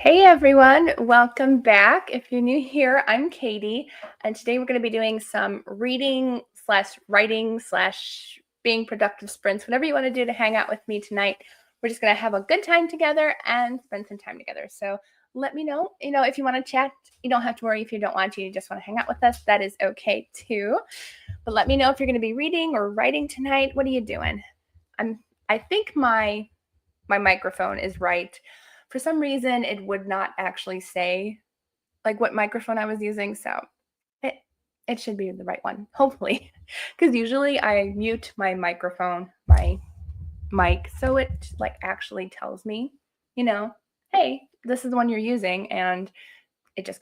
Hey everyone, welcome back. If you're new here, I'm Katie, and today we're going to be doing some reading slash writing slash being productive sprints, whatever you want to do to hang out with me tonight. We're just going to have a good time together and spend some time together. So let me know, if you want to chat. You don't have to worry if you don't want to, you just want to hang out with us. That is okay too. But let me know if you're going to be reading or writing tonight. What are you doing? I think my microphone is right. For some reason, it would not actually say like what microphone I was using, so it it should be the right one, hopefully. Because usually I mute my microphone, my mic, so it like actually tells me, hey, this is the one you're using, and it just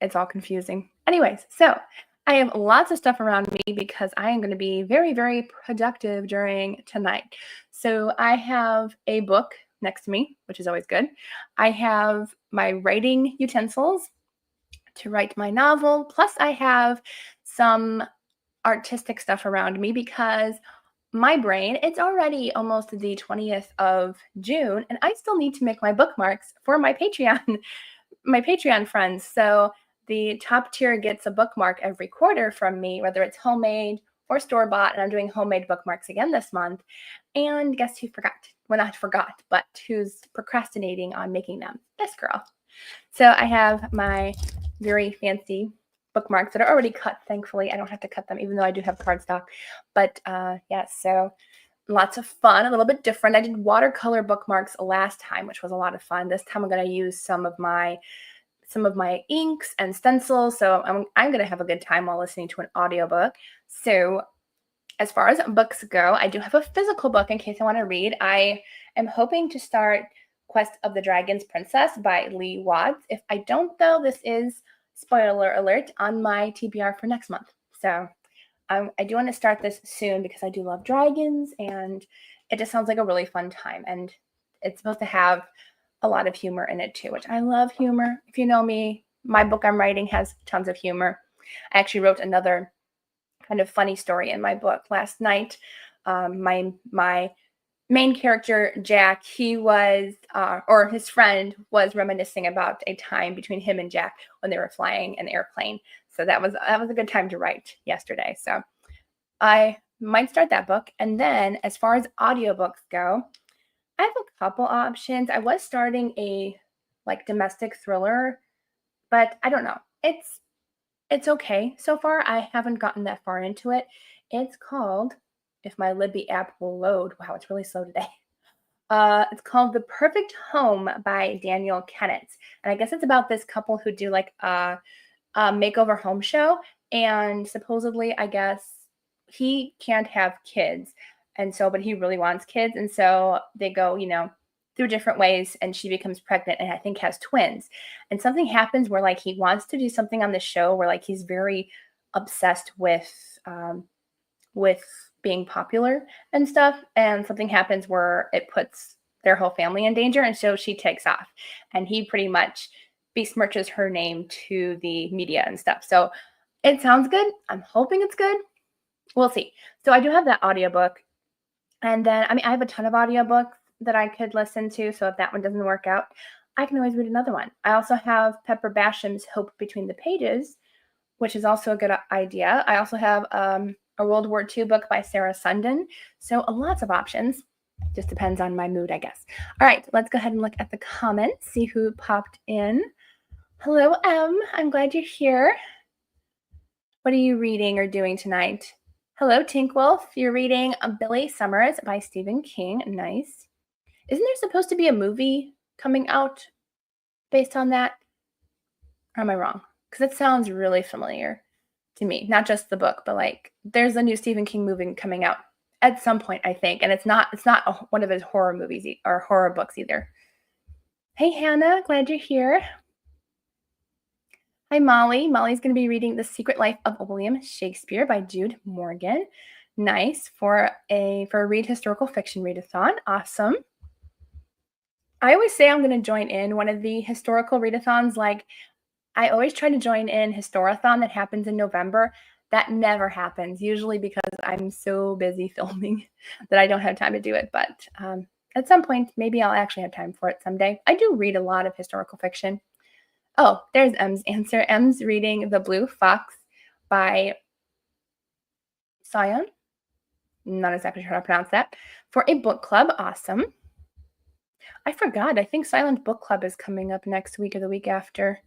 it's all confusing. Anyways, so I have lots of stuff around me because I am going to be very, very productive during tonight. So I have a book next to me, which is always good. I have my writing utensils to write my novel. Plus, I have some artistic stuff around me because my brain, it's already almost the 20th of June, and I still need to make my bookmarks for my Patreon, my Patreon friends. So the top tier gets a bookmark every quarter from me, whether it's homemade or store bought. And I'm doing homemade bookmarks again this month. And guess who forgot? Well, not forgot, but who's procrastinating on making them? This girl. So I have my very fancy bookmarks that are already cut. Thankfully, I don't have to cut them, even though I do have cardstock. But yes, so lots of fun, a little bit different. I did watercolor bookmarks last time, which was a lot of fun. This time I'm going to use some of my inks and stencils. So I'm going to have a good time while listening to an audiobook. So as far as books go, I do have a physical book in case I want to read. I am hoping to start Quest of the Dragon's Princess by Lee Watts. If I don't, though, this is, spoiler alert, on my TBR for next month. So I do want to start this soon because I do love dragons, and it just sounds like a really fun time. And it's supposed to have a lot of humor in it too, which I love humor. If you know me, my book I'm writing has tons of humor. I actually wrote another kind of funny story in my book last night. My main character, Jack, he was, or his friend was reminiscing about a time between him and Jack when they were flying an airplane. So that was a good time to write yesterday. So I might start that book. And then as far as audiobooks go, I have a couple options. I was starting a like domestic thriller, but I don't know. It's okay so far. I haven't gotten that far into it. It's called, if my Libby app will load. Wow, it's really slow today. It's called The Perfect Home by Daniel Kennett. And I guess it's about this couple who do like a makeover home show. And supposedly, I guess he can't have kids. And so, but he really wants kids. And so they go, through different ways, and she becomes pregnant and I think has twins. And something happens where like he wants to do something on the show where like he's very obsessed with being popular and stuff. And something happens where it puts their whole family in danger. And so she takes off, and he pretty much besmirches her name to the media and stuff. So it sounds good. I'm hoping it's good. We'll see. So I do have that audiobook. And then, I have a ton of audiobooks that I could listen to. So if that one doesn't work out, I can always read another one. I also have Pepper Basham's Hope Between the Pages, which is also a good idea. I also have a World War II book by Sarah Sundin. So lots of options. Just depends on my mood, I guess. All right, let's go ahead and look at the comments, see who popped in. Hello, M. I'm glad you're here. What are you reading or doing tonight? Hello, Tinkwolf. You're reading Billy Summers by Stephen King. Nice. Isn't there supposed to be a movie coming out based on that? Or am I wrong? Because it sounds really familiar to me. Not just the book, but like there's a new Stephen King movie coming out at some point, I think. And it's not one of his horror movies or horror books either. Hey, Hannah. Glad you're here. Hi, Molly. Molly's going to be reading The Secret Life of William Shakespeare by Jude Morgan. Nice. For a read historical fiction readathon. Awesome. I always say I'm going to join in one of the historical readathons. Like, I always try to join in Historathon that happens in November. That never happens, usually because I'm so busy filming that I don't have time to do it. But At some point, maybe I'll actually have time for it someday. I do read a lot of historical fiction. Oh, there's M's answer. M's reading The Blue Fox by Sion. Not exactly sure how to pronounce that. For a book club. Awesome. I forgot. I think Silent Book Club is coming up next week or the week after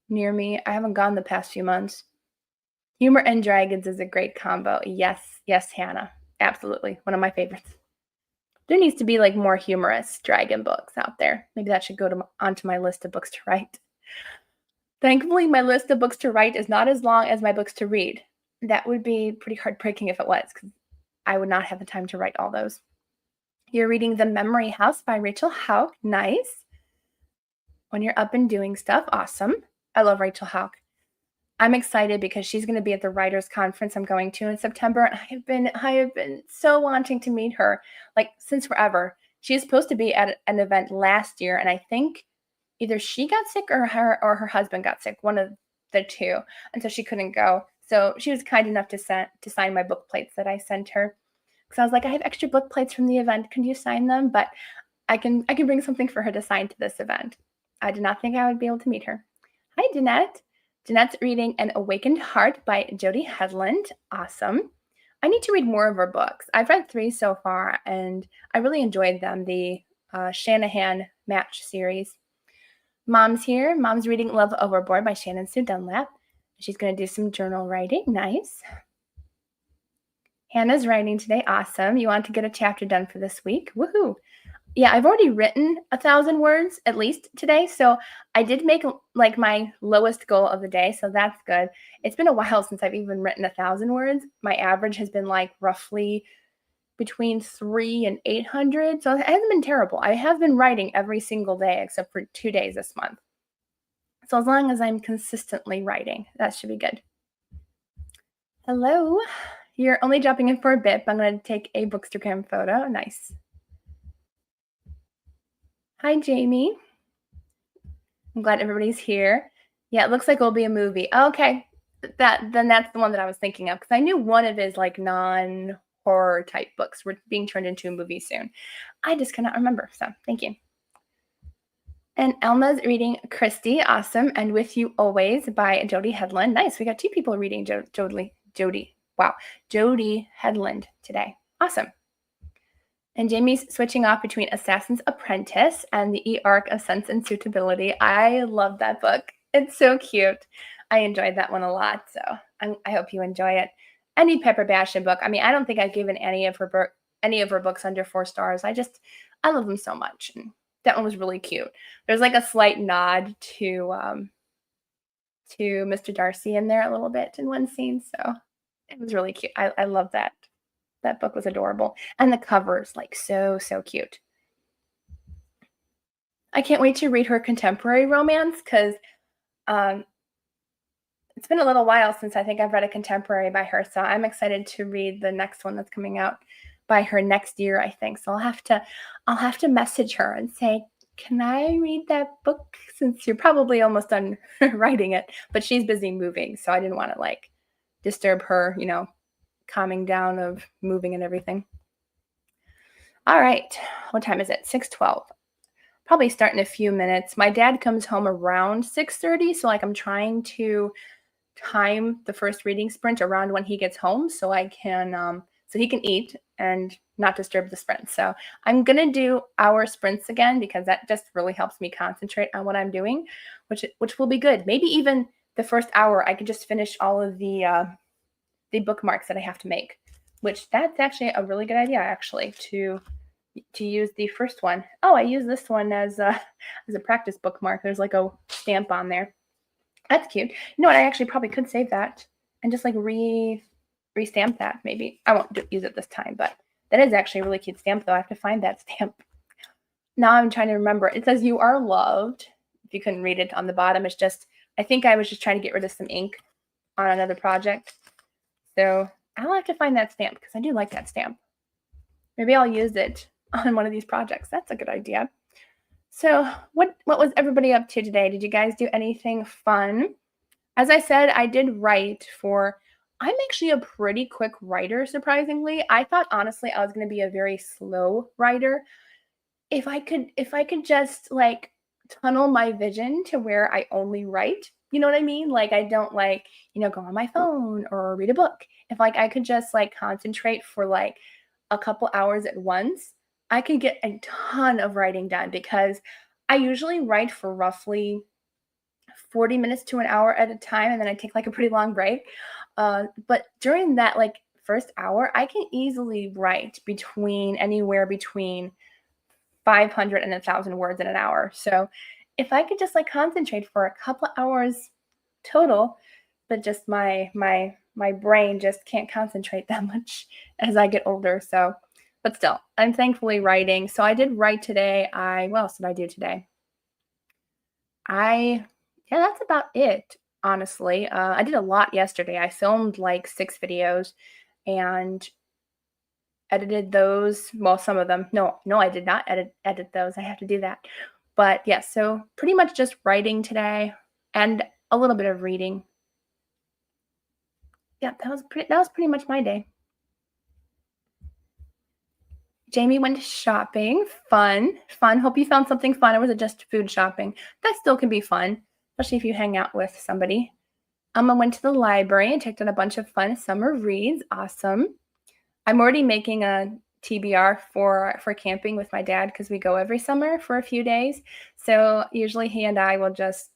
near me. I haven't gone the past few months. Humor and Dragons is a great combo. Yes, yes, Hannah. Absolutely. One of my favorites. There needs to be like more humorous dragon books out there. Maybe that should go onto my list of books to write. Thankfully, my list of books to write is not as long as my books to read. That would be pretty heartbreaking if it was, because I would not have the time to write all those. You're reading The Memory House by Rachel Hauck. Nice. When you're up and doing stuff. Awesome. I love Rachel Hauck. I'm excited because she's going to be at the writers conference I'm going to in September. And I have been so wanting to meet her, like since forever. She was supposed to be at an event last year, and I think either she got sick or her husband got sick, one of the two, and so she couldn't go. So she was kind enough to sign my book plates that I sent her. Because I was like, I have extra book plates from the event. Can you sign them? But I can bring something for her to sign to this event. I did not think I would be able to meet her. Hi, Jeanette. Jeanette's reading An Awakened Heart by Jody Headland. Awesome. I need to read more of her books. I've read 3 so far, and I really enjoyed them. The Shanahan Match series. Mom's here. Mom's reading Love Overboard by Shannon Sue Dunlap. She's going to do some journal writing. Nice. Hannah's writing today. Awesome. You want to get a chapter done for this week. Woohoo. Yeah, I've already written 1,000 words at least today. So I did make like my lowest goal of the day. So that's good. It's been a while since I've even written 1,000 words. My average has been like roughly between 300 and 800. So it hasn't been terrible. I have been writing every single day except for 2 days this month. So as long as I'm consistently writing, that should be good. Hello. You're only dropping in for a bit, but I'm going to take a Bookstagram photo. Nice. Hi, Jamie. I'm glad everybody's here. Yeah, it looks like it'll be a movie. Okay, then that's the one that I was thinking of, because I knew one of his like non-horror type books were being turned into a movie soon. I just cannot remember, so thank you. And Elma's reading Christy. Awesome. And With You Always by Jody Headland. Nice. We got 2 people reading Jody Headland today. Awesome. And Jamie's switching off between Assassin's Apprentice and the E-Arc of Sense and Suitability. I love that book. It's so cute. I enjoyed that one a lot, so I hope you enjoy it. Any Pepper Bashan book. I mean, I don't think I've given any of her books under 4 stars. I love them so much. And that one was really cute. There's like a slight nod to Mr. Darcy in there a little bit in one scene, so it was really cute. I love that. That book was adorable. And the cover is like so cute. I can't wait to read her contemporary romance because it's been a little while since I think I've read a contemporary by her. So I'm excited to read the next one that's coming out by her next year, I think. So I'll have to message her and say, can I read that book, since you're probably almost done writing it, but she's busy moving. So I didn't want to like disturb her, calming down of moving and everything. All right. What time is it? 6:12. Probably start in a few minutes. My dad comes home around 6:30. So like I'm trying to time the first reading sprint around when he gets home so I can, so he can eat and not disturb the sprint. So I'm going to do hour sprints again because that just really helps me concentrate on what I'm doing, which will be good. Maybe even the first hour I could just finish all of the bookmarks that I have to make, which that's actually a really good idea actually to use the first one. Oh, I use this one as a practice bookmark. There's like a stamp on there. That's cute. You know what? I actually probably could save that and just like re-stamp that maybe. I won't use it this time, but that is actually a really cute stamp though. I have to find that stamp. Now I'm trying to remember. It says you are loved. If you couldn't read it on the bottom, it's just, I think I was just trying to get rid of some ink on another project. So I'll have to find that stamp because I do like that stamp. Maybe I'll use it on one of these projects. That's a good idea. So what was everybody up to today? Did you guys do anything fun? As I said, I did write I'm actually a pretty quick writer, surprisingly. I thought, honestly, I was going to be a very slow writer. if I could just like tunnel my vision to where I only write, you know what I mean? Like I don't like, go on my phone or read a book. If like I could just like concentrate for like a couple hours at once, I could get a ton of writing done because I usually write for roughly 40 minutes to an hour at a time and then I take like a pretty long break. But during that like first hour, I can easily write anywhere between 500 and 1,000 words in an hour. So if I could just like concentrate for a couple hours total, but just my brain just can't concentrate that much as I get older. So, but still, I'm thankfully writing. So I did write today. What else did I do today? I Yeah, that's about it, honestly. I did a lot yesterday. I filmed like 6 videos and edited those. Well, some of them. No, I did not edit those. I have to do that. But yeah, so pretty much just writing today and a little bit of reading. Yeah, that was pretty much my day. Jamie went shopping. Fun. Fun. Hope you found something fun, or was it just food shopping? That still can be fun, especially if you hang out with somebody. I went to the library and checked out a bunch of fun summer reads. Awesome. I'm already making a TBR for camping with my dad because we go every summer for a few days. So usually he and I will just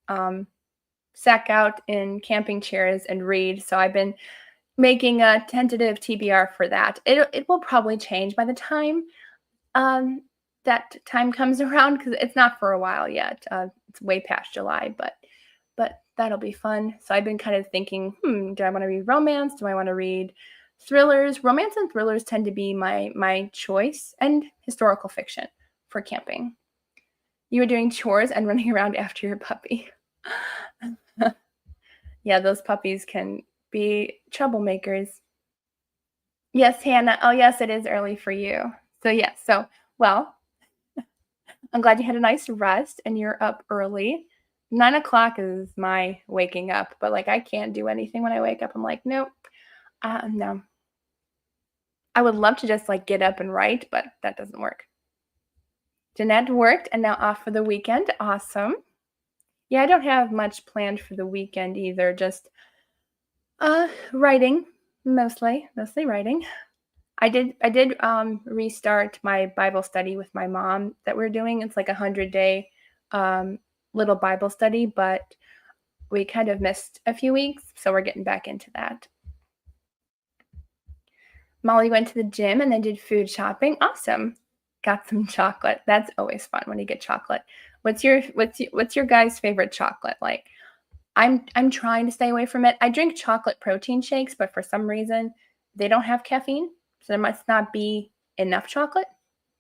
um, sack out in camping chairs and read. So I've been making a tentative TBR for that. It will probably change by the time um, that time comes around because it's not for a while yet. It's way past July, but that'll be fun. So I've been kind of thinking, do I want to read romance? Do I want to read thrillers? Romance and thrillers tend to be my choice, and historical fiction for camping. You were doing chores and running around after your puppy. Yeah, those puppies can be troublemakers. Yes, Hannah. Oh, yes, it is early for you. So, yes. So, well, I'm glad you had a nice rest and you're up early. 9 o'clock is my waking up, but like I can't do anything when I wake up. I'm like, nope, no. I would love to just like get up and write, but that doesn't work. Jeanette worked and now off for the weekend. Awesome. Yeah, I don't have much planned for the weekend either. Just writing mostly writing. I did restart my Bible study with my mom that we're doing. It's like 100-day um, little Bible study, but we kind of missed a few weeks, so we're getting back into that. Molly went to the gym and then did food shopping. Awesome. Got some chocolate. That's always fun when you get chocolate. What's your guys' favorite chocolate? Like I'm trying to stay away from it. I drink chocolate protein shakes, but for some reason they don't have caffeine. So there must not be enough chocolate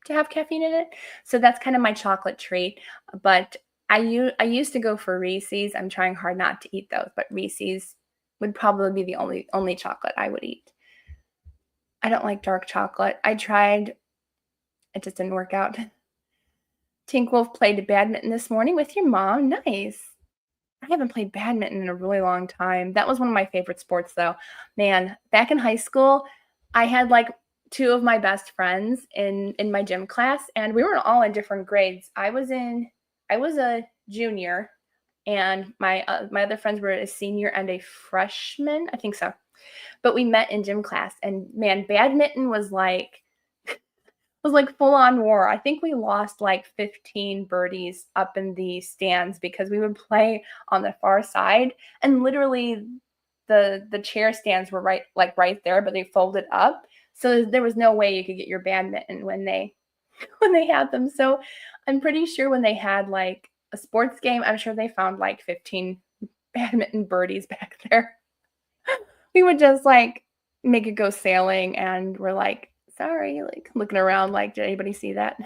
to have caffeine in it. So that's kind of my chocolate treat. But I used to go for Reese's. I'm trying hard not to eat those, but Reese's would probably be the only chocolate I would eat. I don't like dark chocolate. I tried, it just didn't work out. Tink Wolf played badminton this morning with your mom. Nice. I haven't played badminton in a really long time. That was one of my favorite sports, though. Man, back in high school, I had like two of my best friends in my gym class, and we were all in different grades. I was a junior, and my other friends were a senior and a freshman, I think so. But we met in gym class, and man, badminton was like full on war. I think we lost like 15 birdies up in the stands because we would play on the far side and literally the chair stands were right there, but they folded up. So there was no way you could get your badminton when they when they had them. So I'm pretty sure when they had like a sports game, I'm sure they found like 15 badminton birdies back there. We would just like make it go sailing and we're like, sorry, like looking around like, did anybody see that?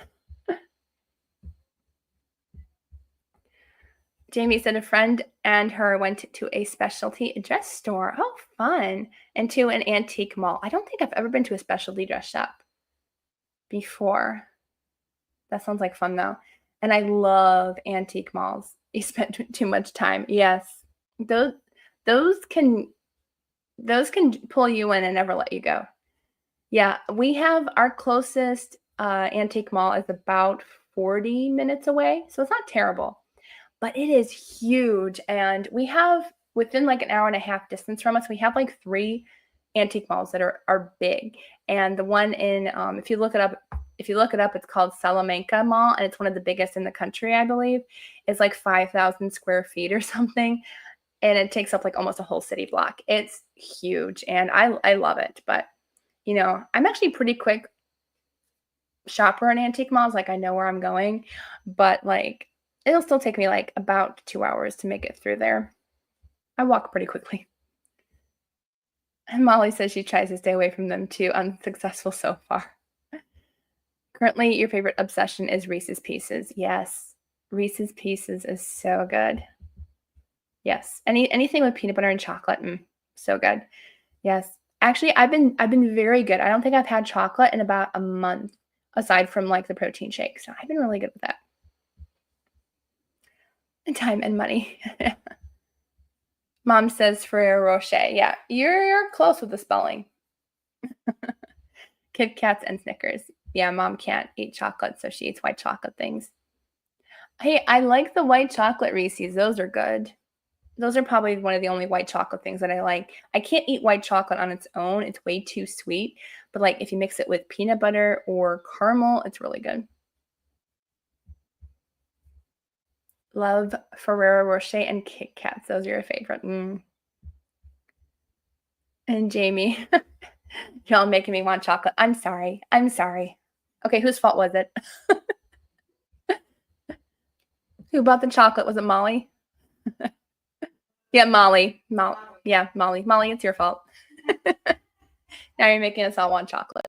Jamie said a friend and her went to a specialty dress store. Oh, fun. And to an antique mall. I don't think I've ever been to a specialty dress shop before. That sounds like fun though. And I love antique malls. You spend too much time. Yes. Those those can those can pull you in and never let you go. Yeah, we have our closest Antique Mall is about 40 minutes away, so it's not terrible, but it is huge. And we have within like an hour and a half distance from us, we have like 3 antique malls that are big. And the one in if you look it up, it's called Salamanca Mall, and it's one of the biggest in the country, I believe. It's like 5,000 square feet or something, and it takes up like almost a whole city block. It's huge, and I love it. But I'm actually pretty quick shopper in antique malls. Like I know where I'm going, but like it'll still take me like about 2 hours to make it through there. I walk pretty quickly. And Molly says she tries to stay away from them too, unsuccessful so far. Currently, your favorite obsession is Reese's Pieces. Yes, Reese's Pieces is so good. Yes, anything with peanut butter and chocolate, so good. Yes, actually, I've been very good. I don't think I've had chocolate in about a month, aside from like the protein shake. So I've been really good with that. And time and money. Mom says Ferrero Rocher. Yeah, you're close with the spelling. Kit Kats and Snickers. Yeah, Mom can't eat chocolate, so she eats white chocolate things. Hey, I like the white chocolate Reese's. Those are good. Those are probably one of the only white chocolate things that I like. I can't eat white chocolate on its own. It's way too sweet. But like if you mix it with peanut butter or caramel, it's really good. Love Ferrero Rocher and Kit Kats. Those are your favorite. And Jamie, y'all making me want chocolate. I'm sorry. I'm sorry. Okay, whose fault was it? Who bought the chocolate? Was it Molly? Yeah, Molly. Yeah, Molly. Molly, it's your fault. Now you're making us all want chocolate.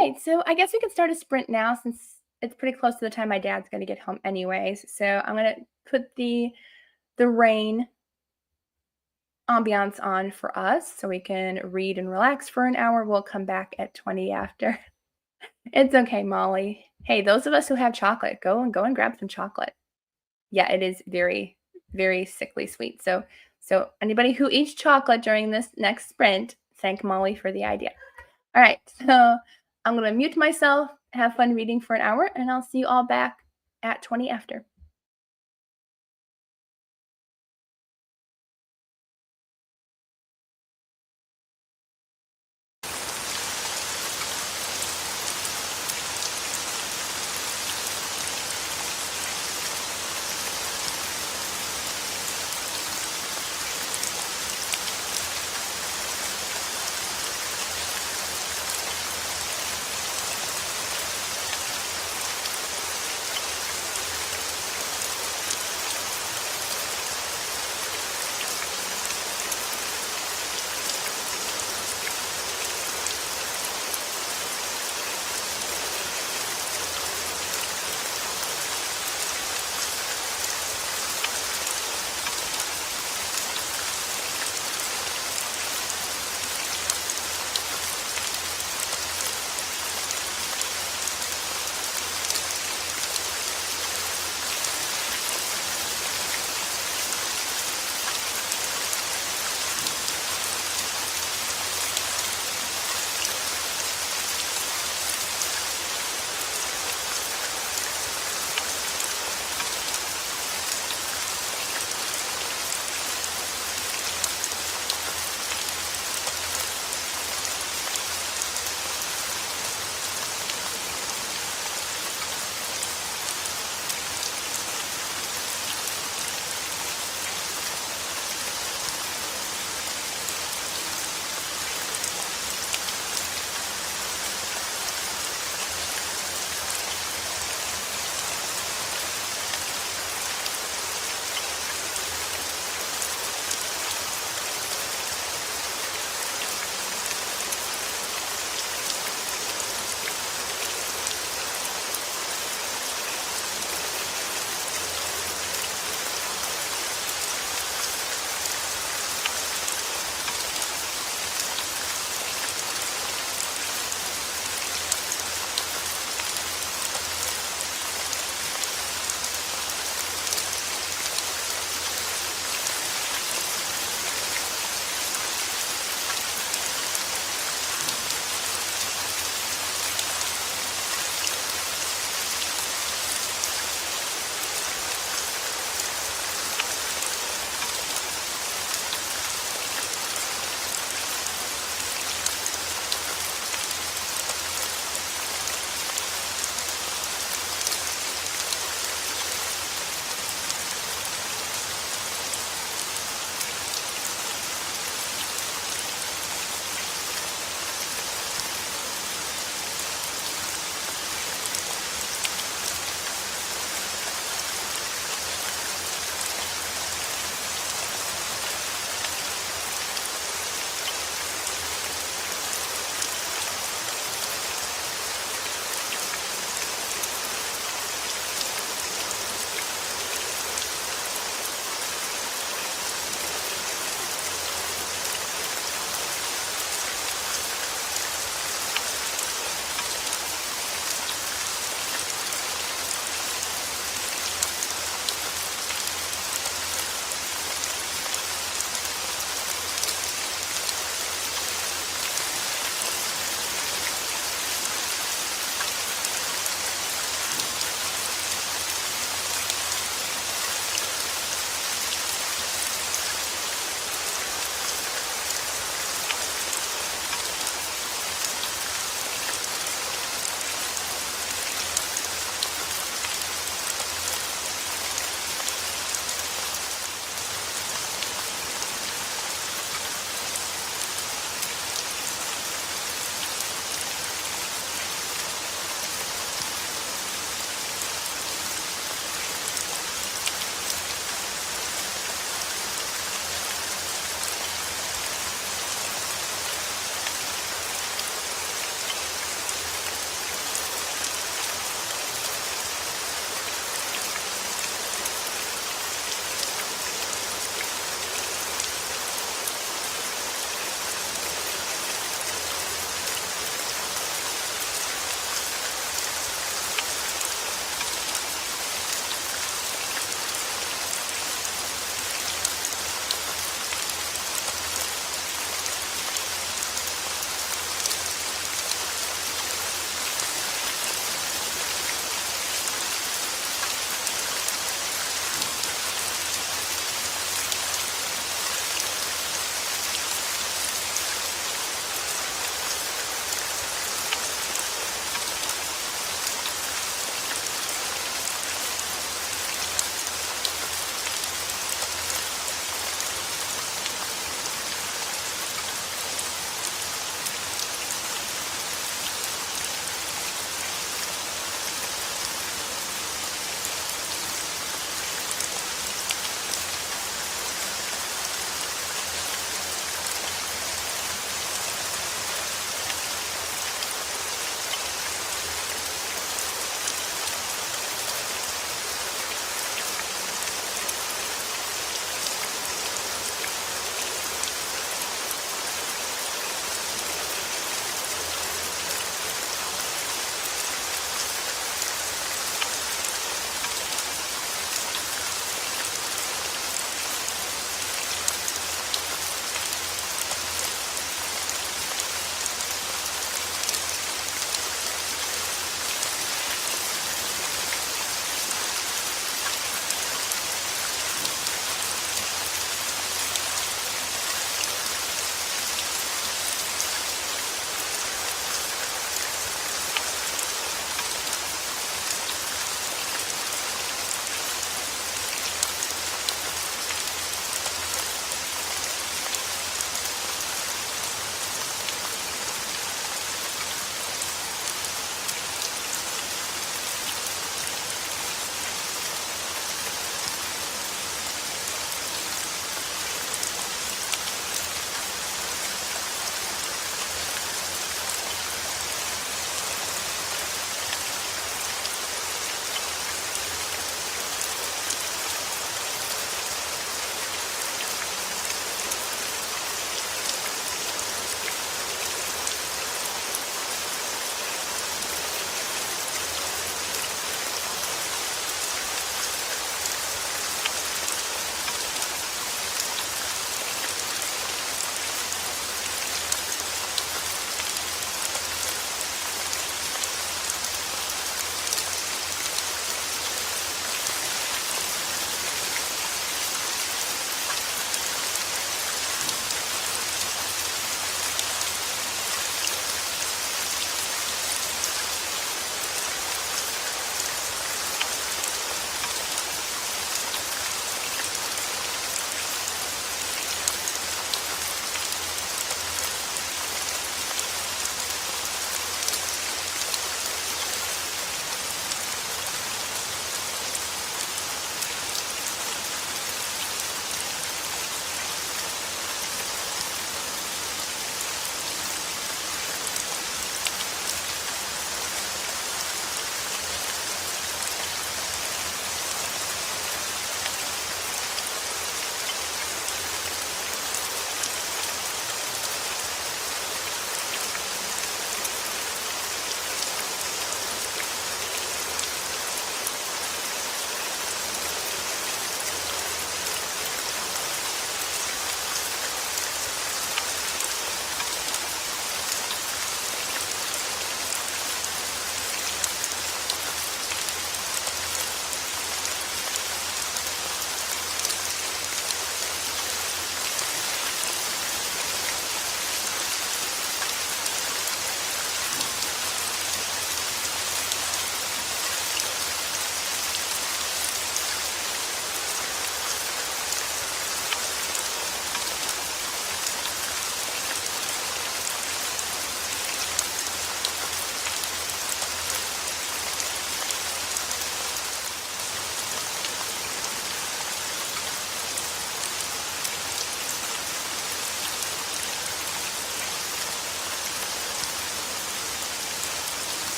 Right, so I guess we can start a sprint now since it's pretty close to the time my dad's going to get home anyways. So I'm going to put the rain ambiance on for us so we can read and relax for an hour. We'll come back at 20 after. It's okay, Molly. Hey, those of us who have chocolate, go and grab some chocolate. Yeah, it is very, very sickly sweet. So anybody who eats chocolate during this next sprint, thank Molly for the idea. All right, so I'm going to mute myself, have fun reading for an hour, and I'll see you all back at 20 after.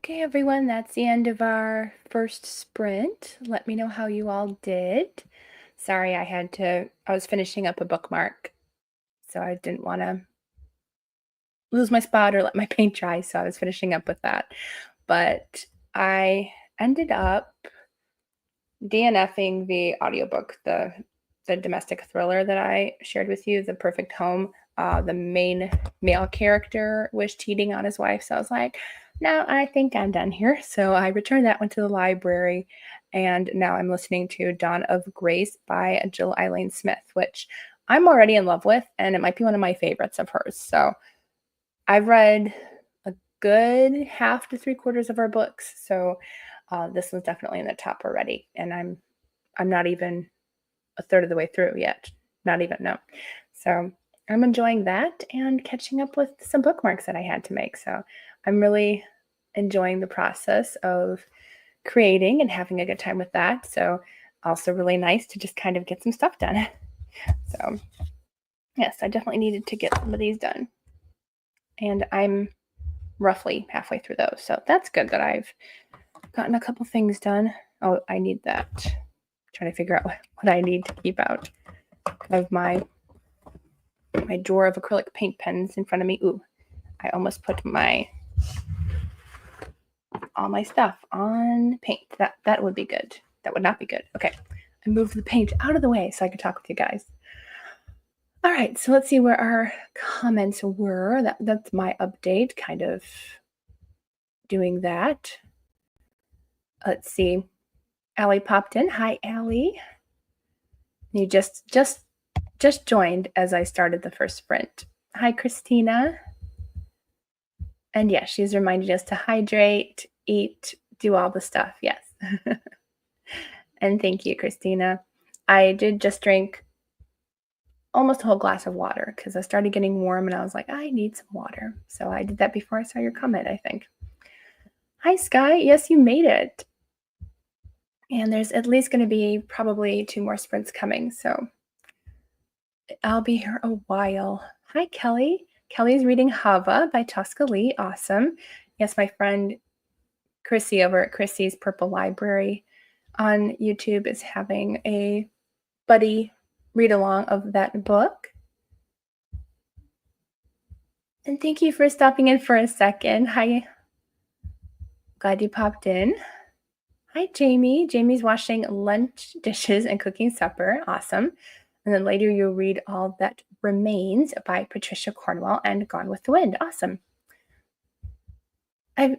Okay, everyone, that's the end of our first sprint. Let me know how you all did. Sorry, I was finishing up a bookmark, so I didn't want to lose my spot or let my paint dry, so I was finishing up with that. But I ended up DNFing the audiobook, the domestic thriller that I shared with you, The Perfect Home. The main male character was cheating on his wife, so I was like, no, I think I'm done here. So I returned that one to the library, and now I'm listening to Dawn of Grace by Jill Eileen Smith, which I'm already in love with, and it might be one of my favorites of hers. So I've read a good half to three-quarters of her books, so this one's definitely in the top already, and I'm not even a third of the way through yet. Not even, no. So I'm enjoying that and catching up with some bookmarks that I had to make. So I'm really enjoying the process of creating and having a good time with that. So also really nice to just kind of get some stuff done. So yes, I definitely needed to get some of these done. And I'm roughly halfway through those. So that's good that I've gotten a couple things done. Oh, I need that. Trying to figure out what I need to keep out of my drawer of acrylic paint pens in front of me. Ooh, I almost put all my stuff on paint. That would be good. That would not be good. Okay, I moved the paint out of the way so I could talk with you guys. All right, so let's see where our comments were. That's my update, kind of doing that. Let's see. Allie popped in. Hi, Allie. You just joined as I started the first sprint. Hi, Christina. And yes, she's reminded us to hydrate, eat, do all the stuff. Yes. And thank you, Christina. I did just drink almost a whole glass of water because I started getting warm and I was like, I need some water. So I did that before I saw your comment, I think. Hi, Sky. Yes, you made it. And there's at least going to be probably 2 more sprints coming. So I'll be here a while. Hi, Kelly. Kelly's reading Hava by Tosca Lee. Awesome. Yes, my friend Chrissy over at Chrissy's Purple Library on YouTube is having a buddy read along of that book. And thank you for stopping in for a second. Hi. Glad you popped in. Hi, Jamie. Jamie's washing lunch dishes and cooking supper. Awesome. And then later you'll read All That Remains by Patricia Cornwell and Gone with the Wind. Awesome. Let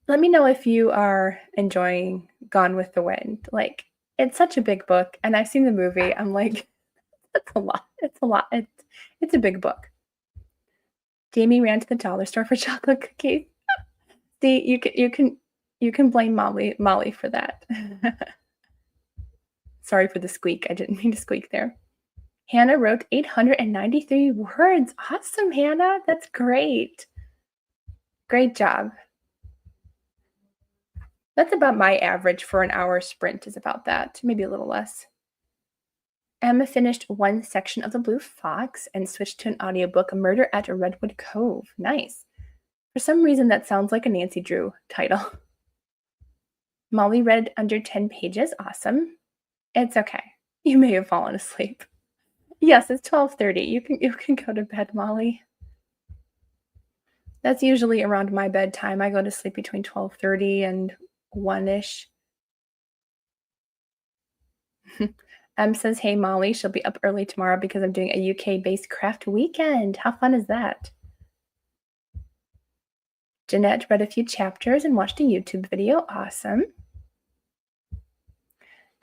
me know if you are enjoying Gone with the Wind. Like, it's such a big book, and I've seen the movie. I'm like, that's a lot. It's a lot. It's a big book. Jamie ran to the dollar store for chocolate cookies. See, you can blame Molly for that. Sorry for the squeak. I didn't mean to squeak there. Hannah wrote 893 words. Awesome, Hannah. That's great. Great job. That's about my average for an hour sprint is about that, maybe a little less. Emma finished one section of The Blue Fox and switched to an audiobook, Murder at Redwood Cove. Nice. For some reason, that sounds like a Nancy Drew title. Molly read under 10 pages. Awesome. It's okay. You may have fallen asleep. Yes, it's 12:30. You can go to bed, Molly. That's usually around my bedtime. I go to sleep between 12:30 and 1-ish. Says, hey, Molly, she'll be up early tomorrow because I'm doing a UK-based craft weekend. How fun is that? Jeanette read a few chapters and watched a YouTube video. Awesome.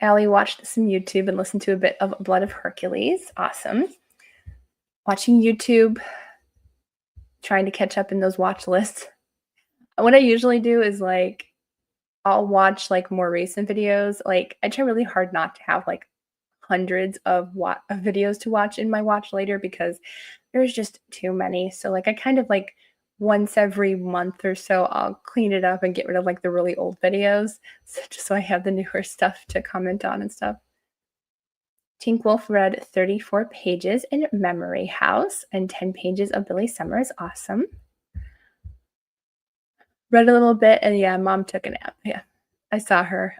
Allie watched some YouTube and listened to a bit of Blood of Hercules. Awesome. Watching YouTube, trying to catch up in those watch lists. What I usually do is like, I'll watch like more recent videos. Like I try really hard not to have like hundreds of videos to watch in my watch later because there's just too many. So like I kind of like once every month or so I'll clean it up and get rid of like the really old videos just so I have the newer stuff to comment on and stuff. Tink Wolf read 34 pages in Memory House and 10 pages of Billy Summers. Awesome. Read a little bit, and yeah, mom took a nap. Yeah, I saw her.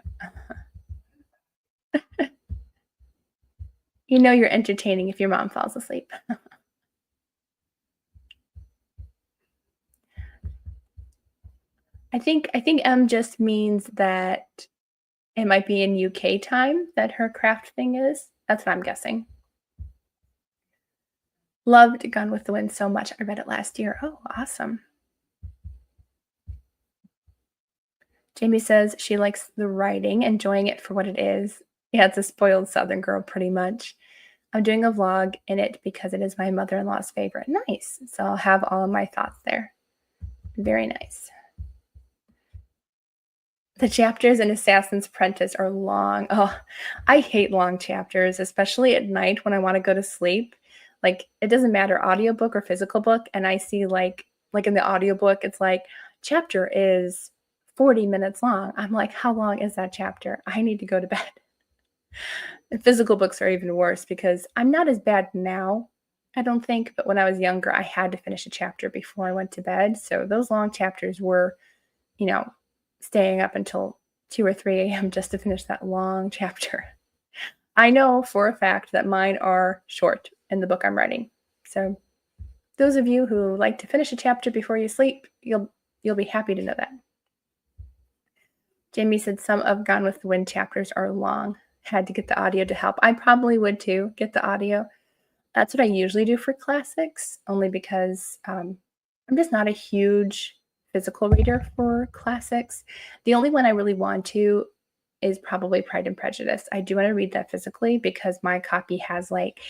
You know you're entertaining if your mom falls asleep. I think M just means that it might be in UK time that her craft thing is. That's what I'm guessing. Loved Gone with the Wind so much. I read it last year. Oh, awesome. Jamie says she likes the writing, enjoying it for what it is. Yeah, it's a spoiled Southern girl, pretty much. I'm doing a vlog in it because it is my mother-in-law's favorite. Nice. So I'll have all of my thoughts there. Very nice. The chapters in Assassin's Apprentice are long. Oh, I hate long chapters, especially at night when I want to go to sleep. Like, it doesn't matter, audiobook or physical book, and I see like in the audiobook, it's like chapter is 40 minutes long. I'm like, how long is that chapter? I need to go to bed. And physical books are even worse because I'm not as bad now, I don't think, but when I was younger, I had to finish a chapter before I went to bed. So those long chapters were, you know, staying up until 2 or 3 a.m. just to finish that long chapter. I know for a fact that mine are short in the book I'm writing. So those of you who like to finish a chapter before you sleep, you'll be happy to know that. Jamie said some of Gone with the Wind chapters are long. Had to get the audio to help. I probably would too, get the audio. That's what I usually do for classics, only because I'm just not a huge physical reader for classics. The only one I really want to is probably Pride and Prejudice. I do want to read that physically because my copy has like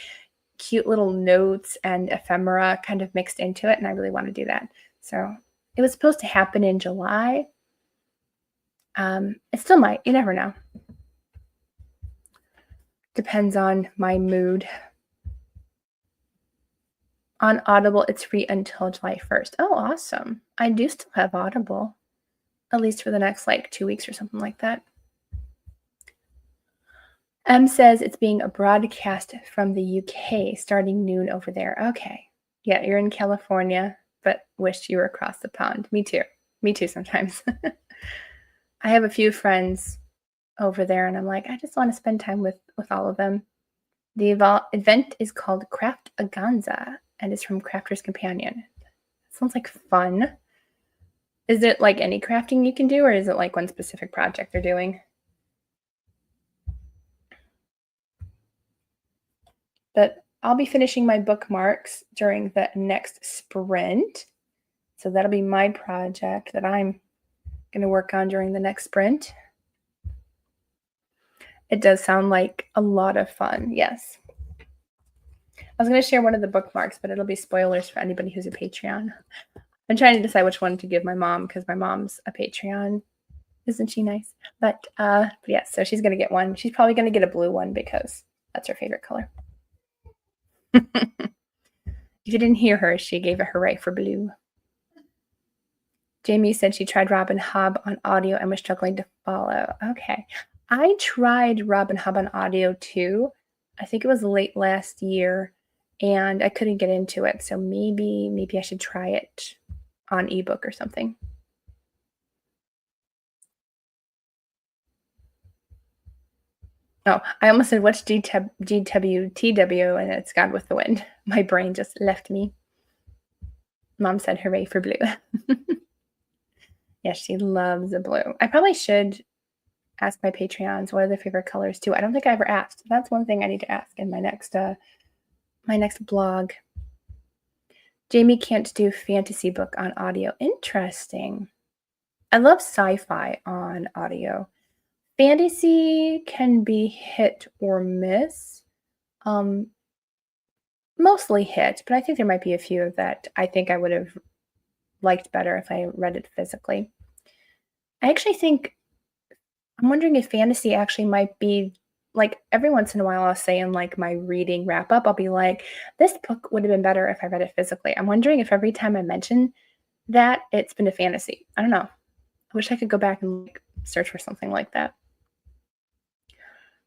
cute little notes and ephemera kind of mixed into it, and I really want to do that. So it was supposed to happen in July. It still might. You never know. Depends on my mood. On Audible, it's free until July 1st. Oh, awesome. I do still have Audible, at least for the next like 2 weeks or something like that. M says it's being broadcast from the UK starting noon over there. Okay. Yeah, you're in California, but wish you were across the pond. Me too. Me too sometimes. I have a few friends over there, and I'm like, I just want to spend time with all of them. The event is called Craft Aganza and is from Crafter's Companion. Sounds like fun. Is it like any crafting you can do, or is it like one specific project they're doing? But I'll be finishing my bookmarks during the next sprint. So that'll be my project that I'm going to work on during the next sprint. It does sound like a lot of fun. Yes. I was going to share one of the bookmarks, but it'll be spoilers for anybody who's a Patreon. I'm trying to decide which one to give my mom because my mom's a Patreon. Isn't she nice? But yeah, so she's going to get one. She's probably going to get a blue one because that's her favorite color. If you didn't hear her, she gave a hooray for blue. Jamie said she tried Robin Hobb on audio and was struggling to follow. Okay. I tried Robin Hobb on audio too. I think it was late last year, and I couldn't get into it. So maybe I should try it on ebook or something. Oh, I almost said what's GWTW, and it's Gone with the Wind. My brain just left me. Mom said hooray for blue. Yeah, she loves the blue. I probably should ask my Patreons what are their favorite colors too. I don't think I ever asked. That's one thing I need to ask in my next blog. Jamie can't do fantasy book on audio. Interesting. I love sci-fi on audio. Fantasy can be hit or miss. Mostly hit, but I think there might be a few that I think I would have liked better if I read it physically. I actually think I'm wondering if fantasy actually might be like every once in a while I'll say in like my reading wrap up, I'll be like, this book would have been better if I read it physically. I'm wondering if every time I mention that it's been a fantasy. I don't know. I wish I could go back and like, search for something like that.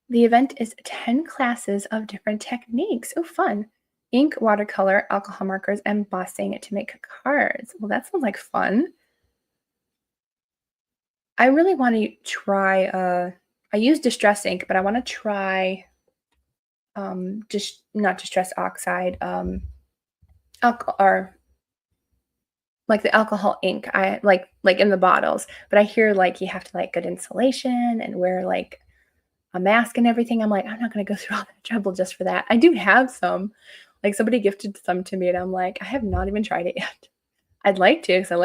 The event is 10 classes of different techniques. Oh, fun. Ink, watercolor, alcohol markers, embossing to make cards. Well, that sounds like fun. I really want to try. I use Distress ink, but I want to try just not Distress oxide, alcohol or like the alcohol ink. I like in the bottles, but I hear like you have to like good insulation and wear like a mask and everything. I'm like, I'm not gonna go through all that trouble just for that. I do have some. Like somebody gifted some to me, and I'm like, I have not even tried it yet. I'd like to because I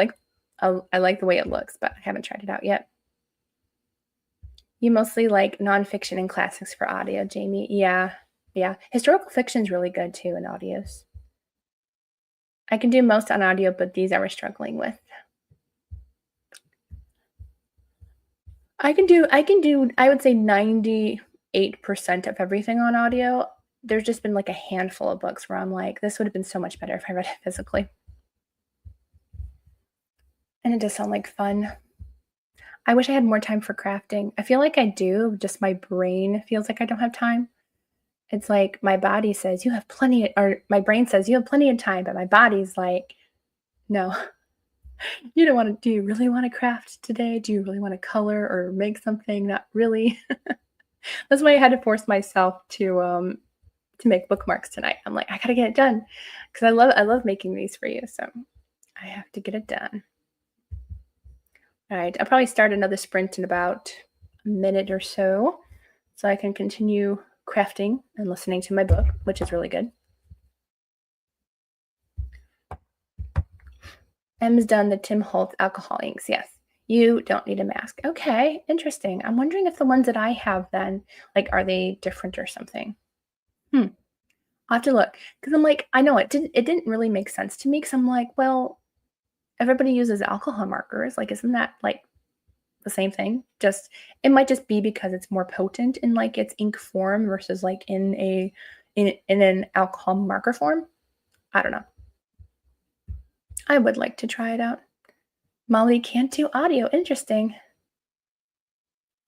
like the way it looks, but I haven't tried it out yet. You mostly like nonfiction and classics for audio, Jamie. Yeah, yeah. Historical fiction is really good too in audios. I can do most on audio, but these I was struggling with. I would say 98% of everything on audio. There's just been like a handful of books where I'm like, this would have been so much better if I read it physically. And it does sound like fun. I wish I had more time for crafting. I feel like I do, just my brain feels like I don't have time. It's like my body says you have plenty, or my brain says you have plenty of time, but my body's like, no, you don't want to. Do you really want to craft today? Do you really want to color or make something? Not really. That's why I had to force myself to make bookmarks tonight. I'm like, I gotta get it done because I love making these for you. So I have to get it done. All right, I'll probably start another sprint in about a minute or so I can continue crafting and listening to my book, which is really good. M's done the Tim Holtz alcohol inks. Yes, you don't need a mask. Okay, interesting. I'm wondering if the ones that I have then, like, are they different or something? I'll have to look because I'm like, I know it didn't really make sense to me because I'm like, well, everybody uses alcohol markers. Like, isn't that like the same thing? Just it might just be because it's more potent in like its ink form versus like in an alcohol marker form. I don't know. I would like to try it out. Molly can't do audio. Interesting.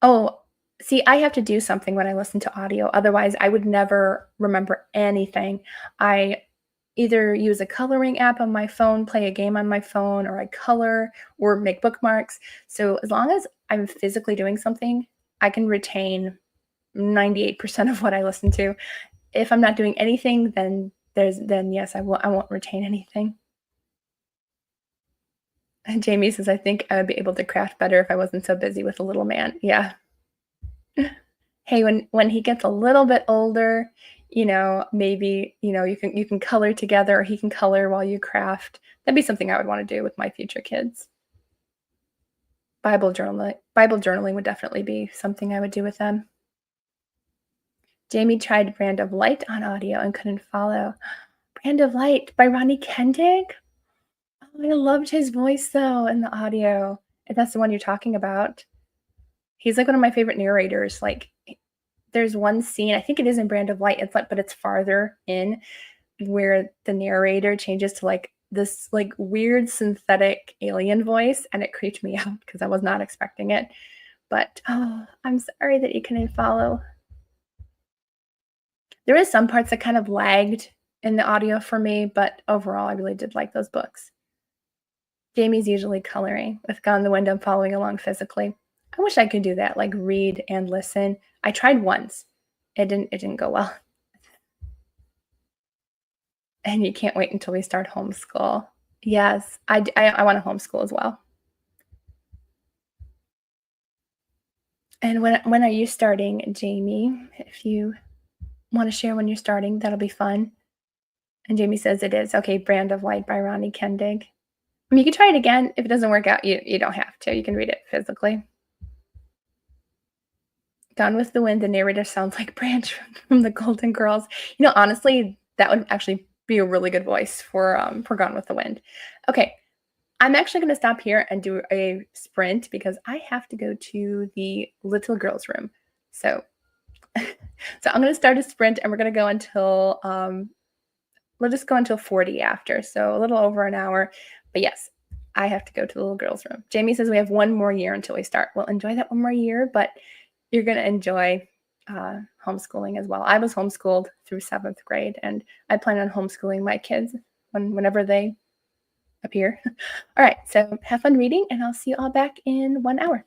Oh, see, I have to do something when I listen to audio. Otherwise, I would never remember anything. I either use a coloring app on my phone, play a game on my phone, or I color or make bookmarks. So as long as I'm physically doing something, I can retain 98% of what I listen to. If I'm not doing anything, then yes, I won't retain anything. And Jamie says, I think I would be able to craft better if I wasn't so busy with a little man. Yeah. Hey, when he gets a little bit older, maybe, you can color together or he can color while you craft. That'd be something I would want to do with my future kids. Bible journaling would definitely be something I would do with them. Jamie tried Brand of Light on audio and couldn't follow. Brand of Light by Ronnie Kendig? Oh, I loved his voice though in the audio. If that's the one you're talking about. He's like one of my favorite narrators. Like there's one scene, I think it is in Brand of Light, but it's farther in where the narrator changes to like this like weird synthetic alien voice, and it creeped me out because I was not expecting it. But oh, I'm sorry that you couldn't follow. There is some parts that kind of lagged in the audio for me, but overall I really did like those books. Jamie's usually coloring with Gone in the Wind. I'm following along physically. I wish I could do that, like read and listen. I tried once. It didn't go well. And you can't wait until we start homeschool. Yes, I want to homeschool as well. And when are you starting, Jamie? If you want to share when you're starting, that'll be fun. And Jamie says it is. Okay, Brand of Light by Ronnie Kendig. I mean, you can try it again. If it doesn't work out, you don't have to. You can read it physically. Gone with the Wind, the narrator sounds like Branch from the Golden Girls. Honestly, that would actually be a really good voice for Gone with the Wind. Okay, I'm actually going to stop here and do a sprint because I have to go to the little girl's room. So, so I'm going to start a sprint and we're going to go until we'll just go until 40 after, so a little over an hour. But yes, I have to go to the little girl's room. Jamie says we have one more year until we start. Well, enjoy that one more year, but you're going to enjoy homeschooling as well. I was homeschooled through 7th grade, and I plan on homeschooling my kids whenever they appear. All right, so have fun reading, and I'll see you all back in 1 hour.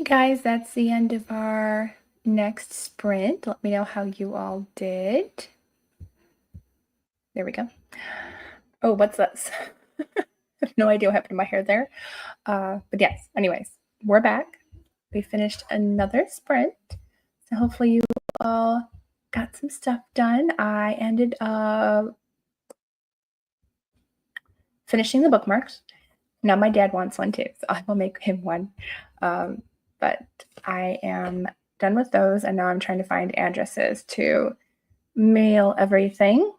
Okay, guys, that's the end of our next sprint. Let me know how you all did. There we go. Oh, what's this? I have no idea what happened to my hair there. But yes, anyways, we're back. We finished another sprint. So hopefully you all got some stuff done. I ended up finishing the bookmarks. Now my dad wants one too, so I will make him one. But I am done with those, and now I'm trying to find addresses to mail everything.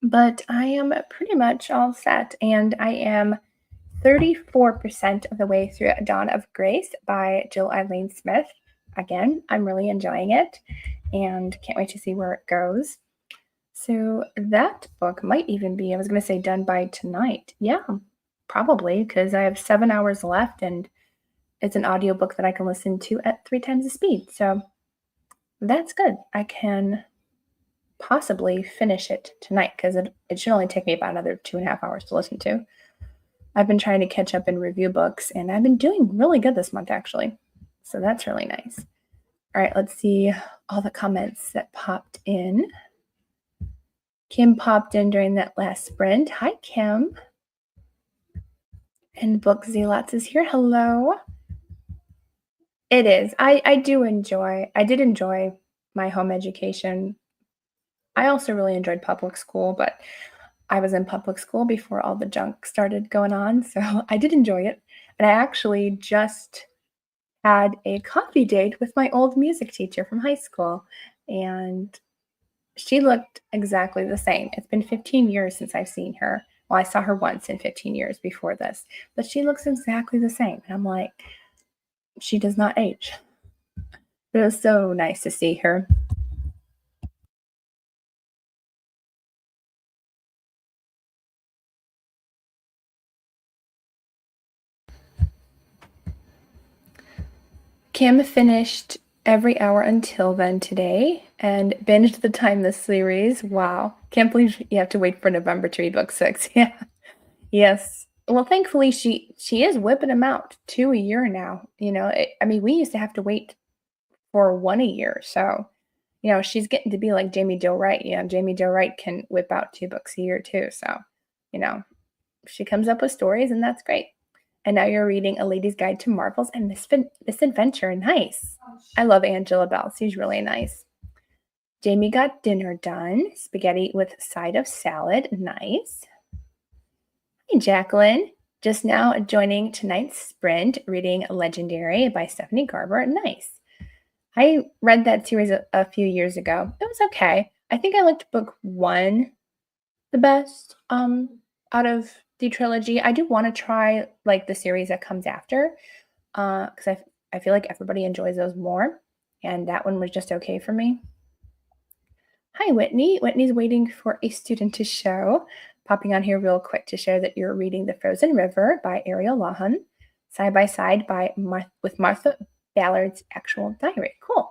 But I am pretty much all set, and I am 34% of the way through Dawn of Grace by Jill Eileen Smith. Again, I'm really enjoying it and can't wait to see where it goes. So that book might even be, I was going to say done by tonight. Yeah, probably, because I have 7 hours left and it's an audiobook that I can listen to at 3 times the speed. So that's good. I can possibly finish it tonight because it should only take me about another 2.5 hours to listen to. I've been trying to catch up and review books, and I've been doing really good this month, actually. So that's really nice. All right, let's see all the comments that popped in. Kim popped in during that last sprint. Hi, Kim. And Book Zealots is here. Hello. It is. I did enjoy my home education. I also really enjoyed public school, but I was in public school before all the junk started going on, so I did enjoy it. And I actually just had a coffee date with my old music teacher from high school, and she looked exactly the same. It's been 15 years since I've seen her. Well, I saw her once in 15 years before this, but she looks exactly the same. And I'm like, she does not age. It was so nice to see her. Kim finished Every Hour Until Then today and binged the Timeless series. Wow. Can't believe you have to wait for November to read book 6. Yeah. Yes. Well, thankfully she is whipping them out 2 a year now. I mean, we used to have to wait for 1 a year. So, she's getting to be like Jamie Doe Wright. Jamie Doe Wright can whip out 2 books a year too. So, you know, she comes up with stories and that's great. And now you're reading A Lady's Guide to Marvels and Misadventure. Nice. I love Angela Bell. She's really nice. Jamie got dinner done. Spaghetti with side of salad. Nice. Hey, Jacqueline. Just now joining tonight's sprint, reading Legendary by Stephanie Garber. Nice. I read that series a few years ago. It was okay. I think I liked book 1 the best out of the trilogy. I do want to try like the series that comes after because I feel like everybody enjoys those more, and that one was just okay for me. Hi, Whitney. Whitney's waiting for a student to show. Popping on here real quick to share that you're reading The Frozen River by Ariel Lawhon, Side by Side with Martha Ballard's Actual Diary. Cool.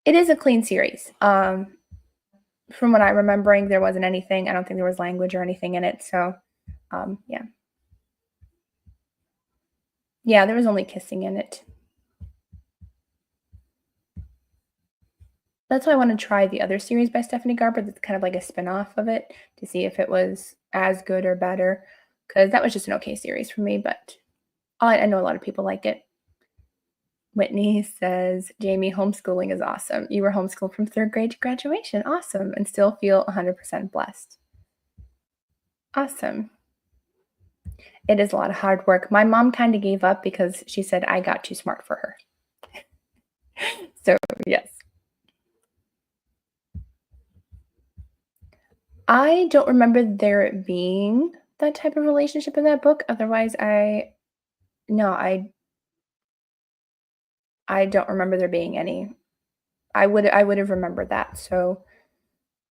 It is a clean series. From what I'm remembering, there wasn't anything. I don't think there was language or anything in it. So, yeah. Yeah, there was only kissing in it. That's why I want to try the other series by Stephanie Garber that's kind of like a spin-off of it to see if it was as good or better, because that was just an okay series for me, but I know a lot of people like it. Whitney says, Jamie, homeschooling is awesome. You were homeschooled from 3rd grade to graduation. Awesome. And still feel 100% blessed. Awesome. It is a lot of hard work. My mom kind of gave up because she said I got too smart for her. So, yes. I don't remember there being that type of relationship in that book. Otherwise, I don't remember there being any. I would have remembered that. So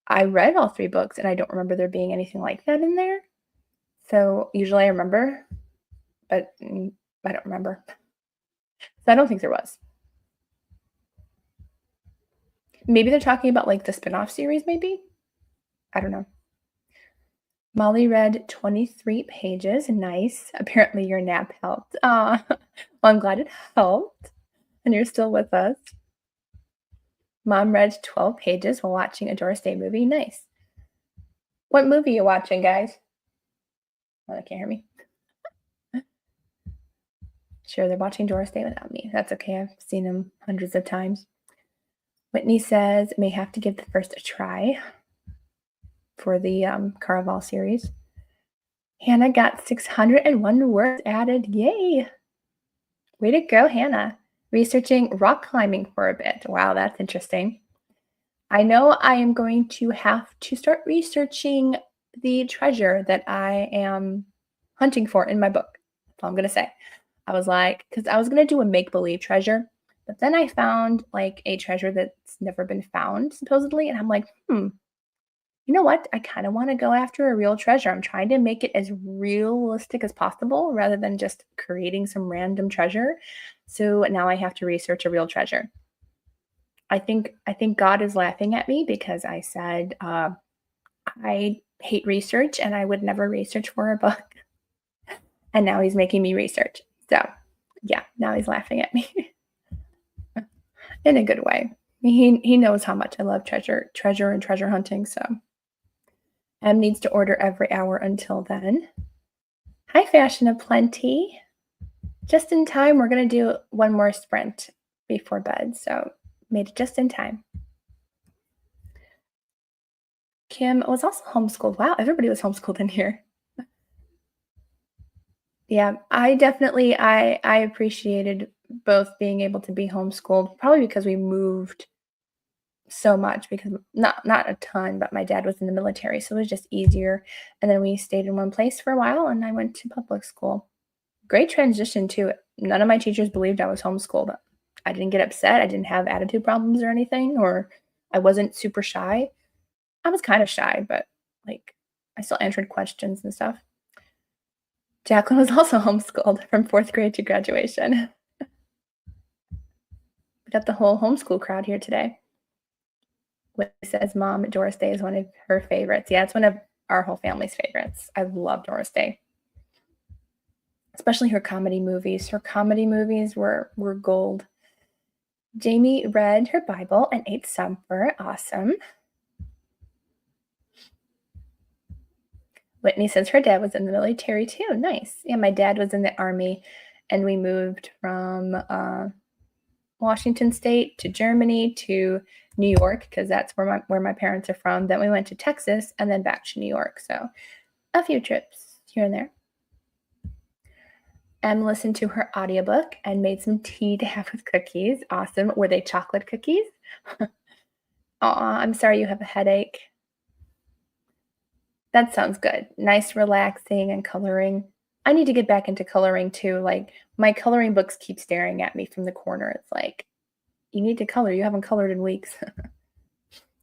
I read all 3 books and I don't remember there being anything like that in there. So usually I remember, but I don't remember. So I don't think there was. Maybe they're talking about like the spin-off series, maybe? I don't know. Molly read 23 pages. Nice. Apparently your nap helped. Well, I'm glad it helped and you're still with us. Mom read 12 pages while watching a Doris Day movie. Nice. What movie are you watching, guys? Oh, they can't hear me. Sure, they're watching Doris Day without me. That's okay. I've seen them hundreds of times. Whitney says, may have to give the first a try for the Caraval series. Hannah got 601 words added. Yay! Way to go, Hannah. Researching rock climbing for a bit. Wow, that's interesting. I know I am going to have to start researching the treasure that I am hunting for in my book. That's all I'm going to say. I was like, because I was going to do a make believe treasure, but then I found like a treasure that's never been found, supposedly. And I'm like, you know what? I kind of want to go after a real treasure. I'm trying to make it as realistic as possible rather than just creating some random treasure. So now I have to research a real treasure. I think God is laughing at me because I said I hate research and I would never research for a book. And now he's making me research. So yeah, now he's laughing at me in a good way. He knows how much I love treasure and treasure hunting. So M needs to order every hour until then. Hi, Fashion Aplenty. Just in time, we're going to do one more sprint before bed. So made it just in time. Kim was also homeschooled. Wow, everybody was homeschooled in here. Yeah, I definitely I appreciated both being able to be homeschooled, probably because we moved so much because not a ton, but my dad was in the military, so it was just easier. And then we stayed in one place for a while and I went to public school. Great transition too. None of my teachers believed I was homeschooled. I didn't get upset. I didn't have attitude problems or anything, or I wasn't super shy. I was kind of shy, but like I still answered questions and stuff. Jacqueline was also homeschooled from 4th grade to graduation. We got the whole homeschool crowd here today. Whitney says, Mom, Doris Day is one of her favorites. Yeah, it's one of our whole family's favorites. I love Doris Day. Especially her comedy movies. Her comedy movies were gold. Jamie read her Bible and ate supper. Awesome. Whitney says her dad was in the military too. Nice. Yeah, my dad was in the Army, and we moved from Washington State to Germany to New York because that's where my parents are from. Then we went to Texas and then back to New York. So a few trips here and there. Em listened to her audiobook and made some tea to have with cookies. Awesome. Were they chocolate cookies? Aw, I'm sorry you have a headache. That sounds good. Nice, relaxing, and coloring. I need to get back into coloring too. Like, my coloring books keep staring at me from the corner. It's like, you need to color. You haven't colored in weeks.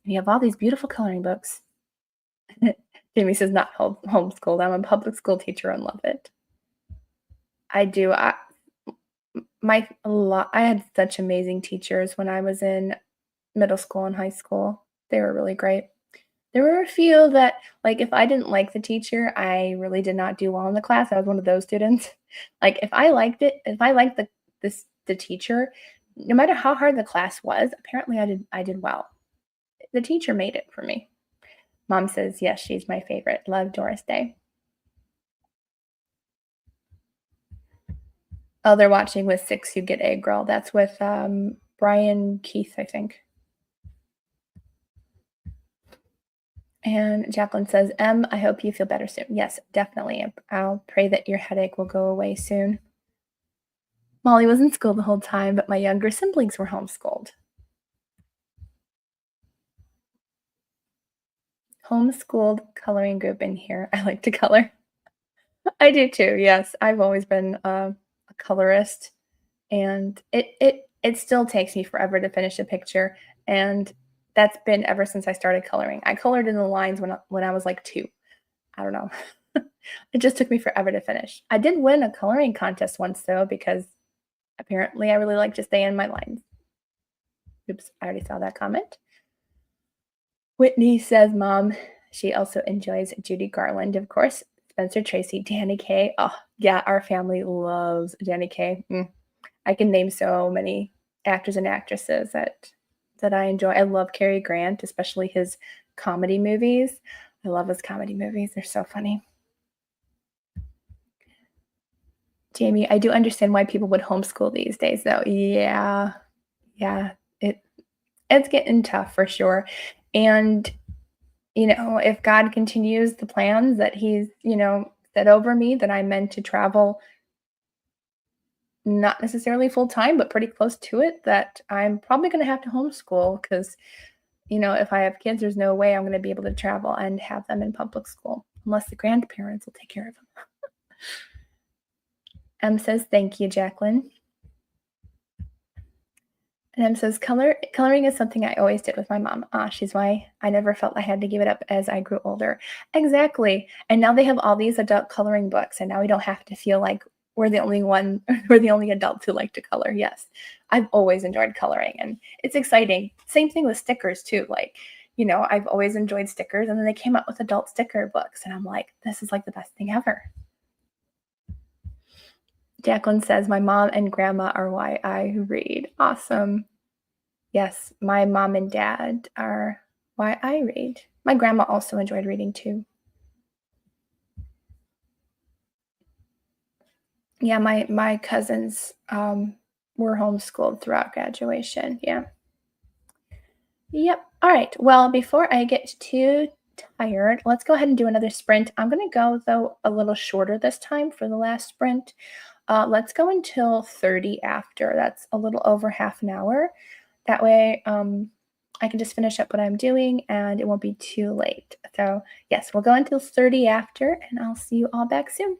You have all these beautiful coloring books. Jamie says, not homeschooled. I'm a public school teacher and love it. I do. I had such amazing teachers when I was in middle school and high school. They were really great. There were a few that, like, if I didn't like the teacher, I really did not do well in the class. I was one of those students. Like, if I liked the teacher, no matter how hard the class was, apparently I did well. The teacher made it for me. Mom says, yes, she's my favorite. Love Doris Day. Oh, they're watching with 6 You Get Egg Girl. That's with Brian Keith, I think. And Jacqueline says, I hope you feel better soon. Yes, definitely. I'll pray that your headache will go away soon. Molly was in school the whole time, but my younger siblings were homeschooled. Homeschooled coloring group in here. I like to color. I do too. Yes, I've always been a colorist, and it still takes me forever to finish a picture, and that's been ever since I started coloring. I colored in the lines when I was like 2. I don't know. It just took me forever to finish. I did win a coloring contest once though because apparently I really like to stay in my lines. Oops, I already saw that comment. Whitney says, Mom, She also enjoys Judy Garland, of course, Spencer Tracy, Danny Kaye. Oh, yeah, our family loves Danny Kaye. I can name so many actors and actresses that I enjoy. I love Cary Grant, especially his comedy movies. I love his comedy movies. They're so funny. Jamie, I do understand why people would homeschool these days, though. Yeah, yeah, it's getting tough for sure. And if God continues the plans that He's set over me, that I'm meant to travel, not necessarily full time, but pretty close to it, that I'm probably going to have to homeschool because if I have kids, there's no way I'm going to be able to travel and have them in public school unless the grandparents will take care of them. M says, thank you, Jacqueline. And M says, coloring is something I always did with my mom. She's why I never felt I had to give it up as I grew older. Exactly. And now they have all these adult coloring books, and now we don't have to feel like we're the only adults who like to color. Yes. I've always enjoyed coloring, and it's exciting. Same thing with stickers too. Like, I've always enjoyed stickers, and then they came out with adult sticker books, and I'm like, this is like the best thing ever. Jacqueline says, my mom and grandma are why I read. Awesome. Yes, my mom and dad are why I read. My grandma also enjoyed reading too. Yeah, my cousins were homeschooled throughout graduation. Yeah. Yep. All right. Well, before I get too tired, let's go ahead and do another sprint. I'm going to go, though, a little shorter this time for the last sprint. Let's go until 30 after. That's a little over half an hour. That way, I can just finish up what I'm doing and it won't be too late. So, yes, we'll go until 30 after, and I'll see you all back soon.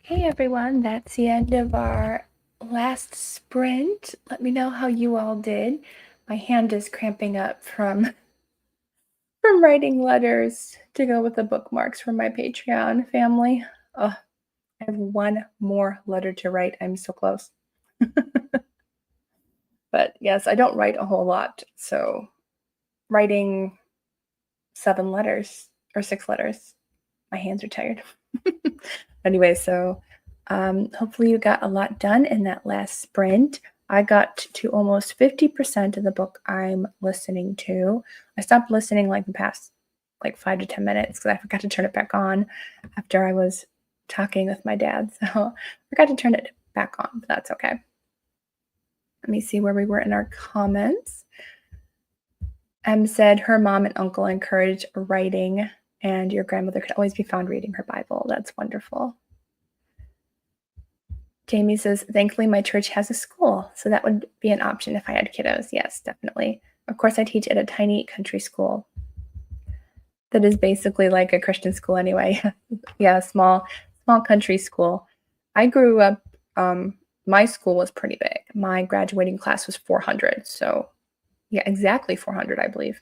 Hey everyone, that's the end of our last sprint. Let me know how you all did. My hand is cramping up from writing letters to go with the bookmarks for my Patreon family. Oh, I have one more letter to write. I'm so close. But yes, I don't write a whole lot, so writing 7 letters or 6 letters, my hands are tired. Anyway, so hopefully you got a lot done in that last sprint. I got to almost 50% of the book I'm listening to. I stopped listening like the past like 5 to 10 minutes because I forgot to turn it back on after I was talking with my dad. So I forgot to turn it back on, but that's okay. Let me see where we were in our comments. M said her mom and uncle encourage writing, and your grandmother could always be found reading her Bible. That's wonderful. Jamie says, thankfully, my church has a school, so that would be an option if I had kiddos. Yes, definitely. Of course, I teach at a tiny country school that is basically like a Christian school anyway. Yeah, small country school. I grew up, my school was pretty big. My graduating class was 400. So, yeah, exactly 400, I believe.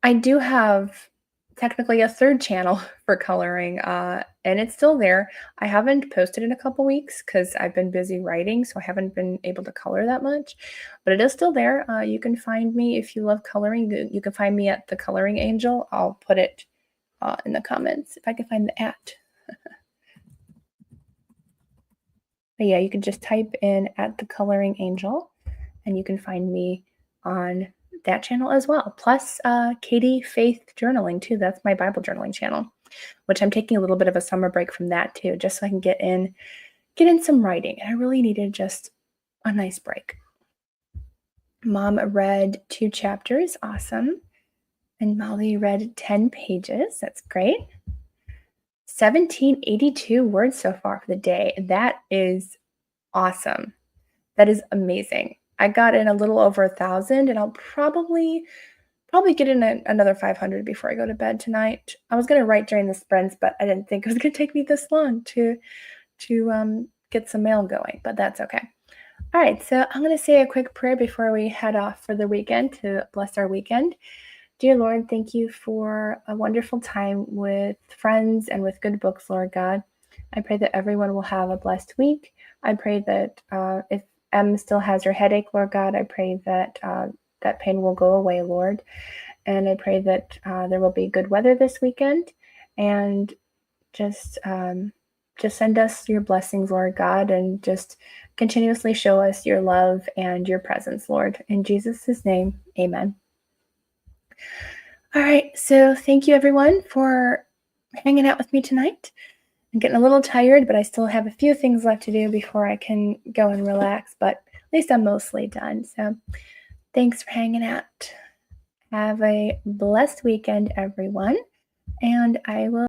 I do have technically a third channel for coloring, and it's still there. I haven't posted in a couple weeks because I've been busy writing, so I haven't been able to color that much. But it is still there. You can find me if you love coloring. You can find me at the Coloring Angel. I'll put it in the comments if I can find the at. But yeah, you can just type in at the Coloring Angel, and you can find me on that channel as well. Plus, Katie Faith Journaling too. That's my Bible journaling channel, which I'm taking a little bit of a summer break from that too, just so I can get in some writing. And I really needed just a nice break. Mom read 2 chapters, awesome. And Molly read 10 pages. That's great. 1782 words so far for the day. That is awesome. That is amazing. I got in a little over 1,000, and I'll probably get in another 500 before I go to bed tonight. I was gonna write during the sprints, but I didn't think it was gonna take me this long to get some mail going, but that's okay. All right, so I'm gonna say a quick prayer before we head off for the weekend to bless our weekend. Dear Lord, thank you for a wonderful time with friends and with good books, Lord God. I pray that everyone will have a blessed week. I pray that if Em still has her headache, Lord God, I pray that that pain will go away, Lord. And I pray that there will be good weather this weekend, and just send us your blessings, Lord God, and just continuously show us your love and your presence, Lord. In Jesus' name, amen. All right, so thank you everyone for hanging out with me tonight. I'm getting a little tired, but I still have a few things left to do before I can go and relax, but at least I'm mostly done. So thanks for hanging out. Have a blessed weekend, everyone, and I will